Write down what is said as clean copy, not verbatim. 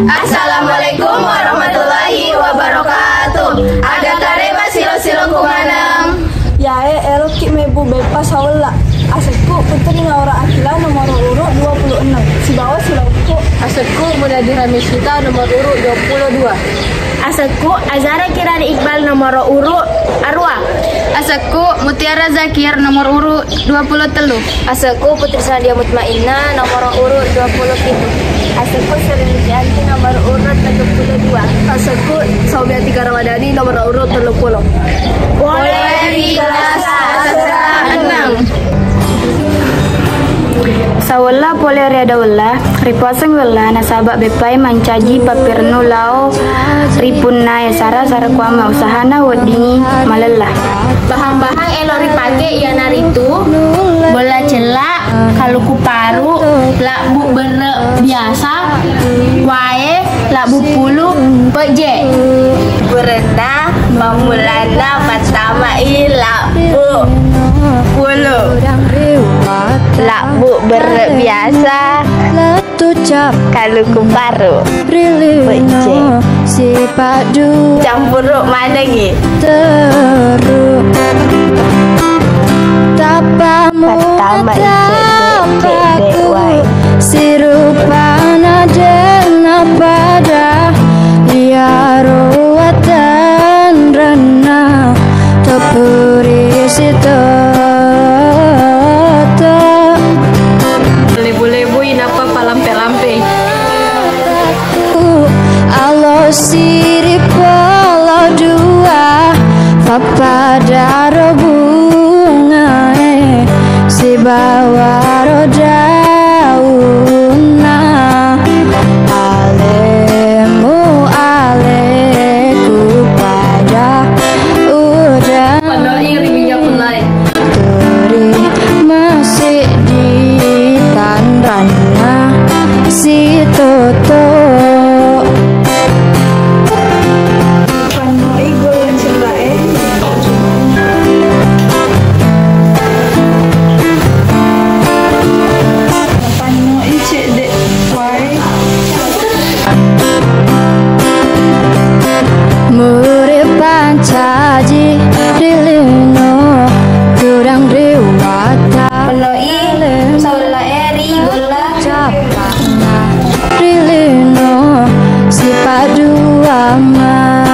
Assalamualaikum warahmatullahi wabarakatuh. Ada karema silo-silo kumanang. Ya elo ki mebu bepas hawla. Asetku putri ngaura akila nomor urut 26. Si bawah silauku. Asetku Muda Diramisita nomor urut 22. Asetku Azara Kirani Iqbal nomor urut Arwah. Asetku Mutiara Zakir nomor urut 23. Asetku Putri Sadia Mutmainah nomor urut 27. Asetku Serilianti nomor urut 32. Asetku Saumiati Karamadani nomor urut 30. Boleh di kelas astra 6. Sawalla pole riadawalla ripasang walla nasabak bepai mancaji papirnu lao ripunna yasara sarakwama usahana wadini malallah. Bahan-bahan elori pake yana ritu bola celak kaluku paru labu bere biasa wae labu pulu peje berenda mamulana pertama labu pulu labu bere biasa kaluku paru peje campur mana gitu pertama sirupana dena pada liaruatan rana tepuri sito Lebu-lebu inapa palampe-lampe. alo sirip polo dua papada robunga si bawa rodauna alemu aleku pada udah Pandoi riminya punai. turi masih di tandrana si toto murid pancaji rilino kurang riwata Penoi saula eri bola capana rilino si padu ama